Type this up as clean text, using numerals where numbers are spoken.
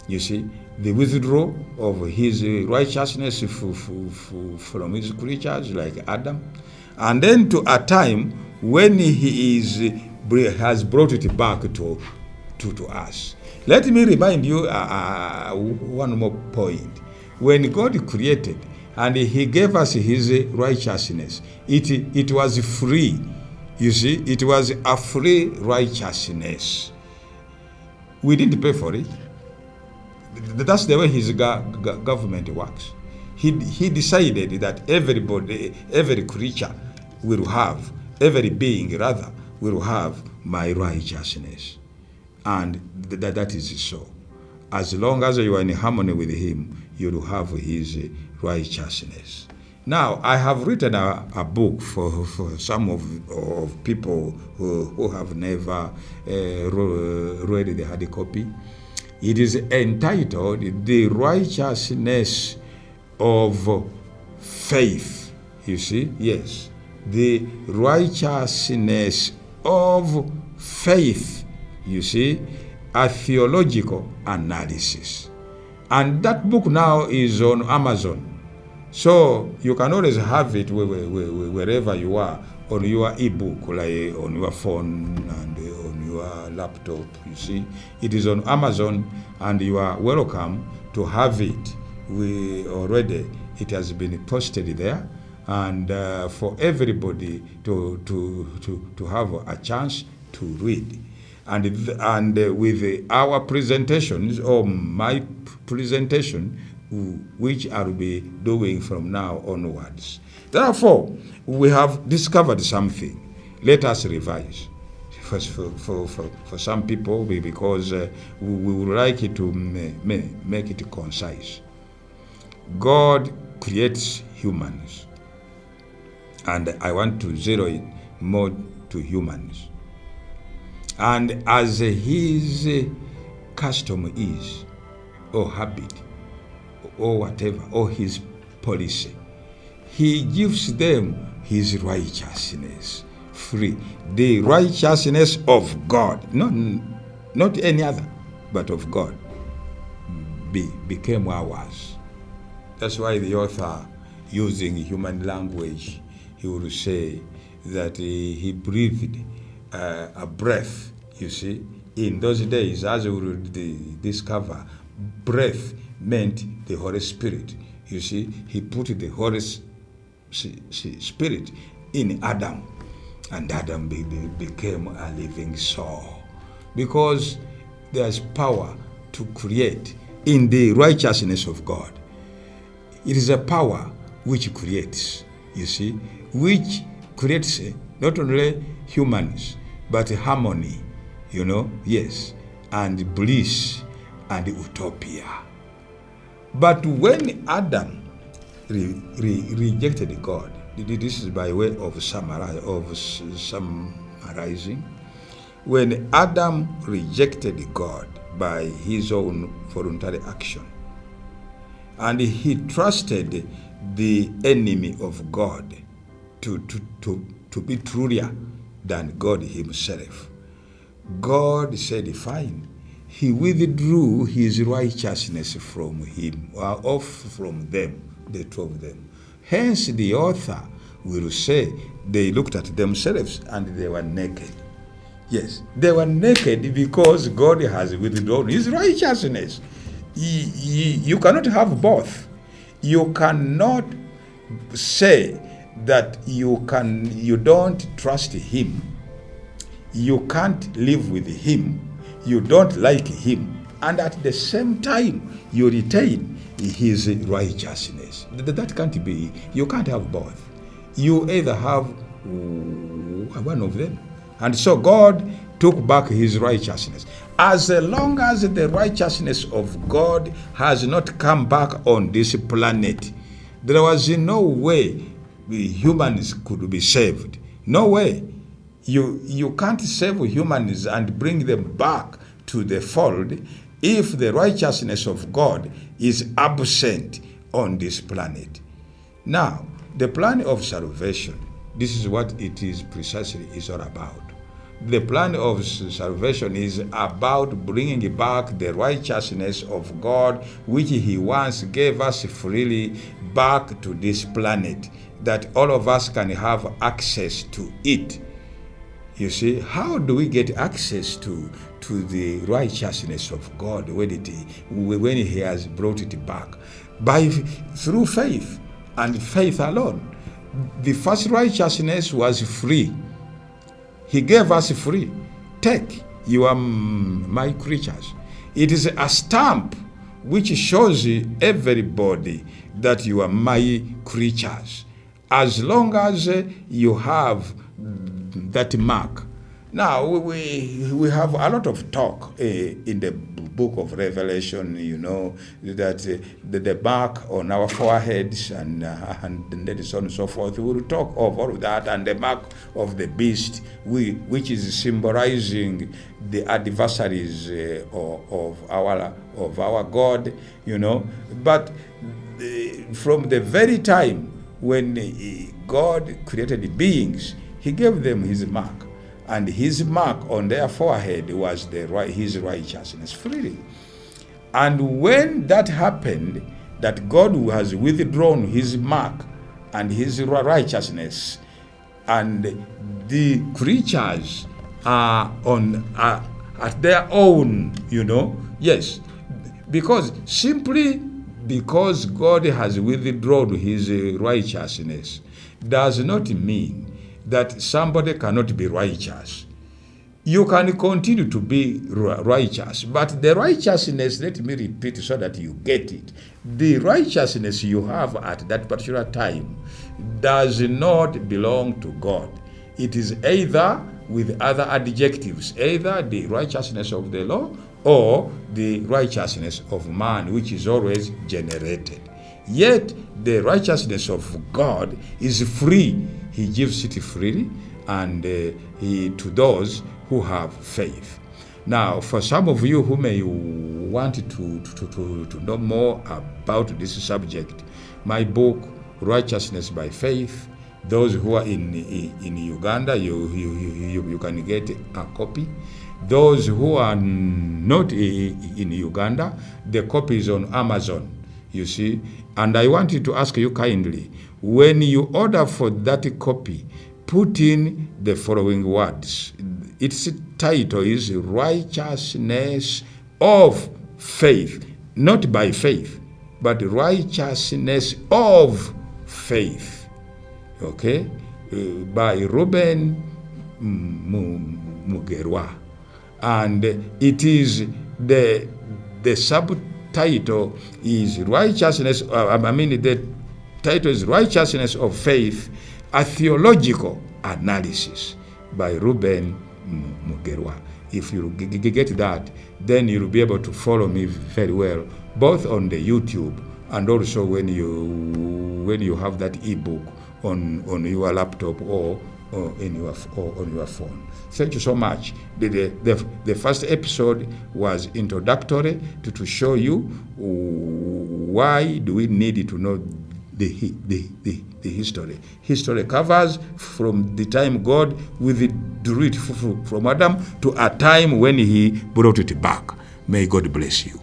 You see, the withdrawal of his righteousness from his creatures like Adam, and then to a time when he has brought it back to us. Let me remind you one more point. When God created and he gave us his righteousness, it was free. You see, it was a free righteousness. We didn't pay for it. That's the way his government works. He decided that everybody, every creature will have, every being rather, will have my righteousness. And that is so. As long as you are in harmony with him, you will have his righteousness. Now, I have written a book for some of people who have never read the hard copy. It is entitled The Righteousness of Faith. You see? Yes. The Righteousness of Faith. You see? A theological analysis. And that book now is on Amazon. So you can always have it wherever you are, on your ebook, like on your phone and on your laptop. You see, it is on Amazon, and you are welcome to have it. It has been posted there, and for everybody to have a chance to read. And with our presentations, or my presentation, which I will be doing from now onwards. Therefore, we have discovered something. Let us revise. For some people, because we would like it to make it concise. God creates humans, and I want to zero it more to humans. And as his custom is, or habit, or whatever, or his policy, he gives them his righteousness free. The righteousness of God, not any other, but of God, became ours. That's why the author, using human language, he will say that he breathed a breath. You see, in those days, as we will discover, breath meant the Holy Spirit. You see, he put the Holy Spirit in Adam, and Adam became a living soul, because there's power to create in the righteousness of God. It is a power which creates, you see, which creates not only humans, but harmony, yes, and bliss and utopia. But when Adam rejected God, this is by way of summarizing. When Adam rejected God by his own voluntary action, and he trusted the enemy of God to be truer than God himself, God said, fine. He withdrew his righteousness from him, or off from them, the two of them. Hence the author will say they looked at themselves and they were naked. Yes, they were naked because God has withdrawn his righteousness. You cannot have both. You cannot say that you don't trust him. You can't live with him. You don't like him, and at the same time you retain his righteousness. That can't be. You can't have both. You either have one of them. And so God took back his righteousness. As long as the righteousness of God has not come back on this planet, there was no way humans could be saved. No way. You can't save humans and bring them back to the fold if the righteousness of God is absent on this planet. Now, the plan of salvation, this is what it is precisely is all about. The plan of salvation is about bringing back the righteousness of God, which he once gave us freely, back to this planet, that all of us can have access to it. You see, how do we get access to the righteousness of God when he has brought it back? Through faith, and faith alone. The first righteousness was free. He gave us free. Take, you are my creatures. It is a stamp which shows everybody that you are my creatures, as long as you have that mark. Now, we have a lot of talk in the book of Revelation, that the mark on our foreheads and so on and so forth. We will talk of all of that, and the mark of the beast, which is symbolizing the adversaries of our God, But from the very time when God created the beings, he gave them his mark. And his mark on their forehead was his righteousness freely. And when that happened, that God has withdrawn his mark and his righteousness, and the creatures are at their own, yes, simply because God has withdrawn his righteousness does not mean that somebody cannot be righteous. You can continue to be righteous, but the righteousness, let me repeat so that you get it, the righteousness you have at that particular time does not belong to God. It is either with other adjectives, either the righteousness of the law or the righteousness of man, which is always generated. Yet the righteousness of God is free. He gives it freely, and to those who have faith. Now, for some of you who may want to know more about this subject, my book, Righteousness by Faith, those who are in Uganda, you can get a copy. Those who are not in Uganda, the copy is on Amazon, you see. And I wanted to ask you kindly, when you order for that copy, put in the following words. Its title is Righteousness of Faith. Not by faith, but Righteousness of Faith. Okay? By Reuben Mugerwa. And it is the subtitle is Righteousness, the title is Righteousness of Faith, a Theological Analysis by Reuben Mugerwa. If you get that, then you'll be able to follow me very well, both on the YouTube and also when you have that ebook on your laptop or on your phone. Thank you so much. The first episode was introductory to show you why do we need to know the history. History covers from the time God withdrew it from Adam to a time when he brought it back. May God bless you.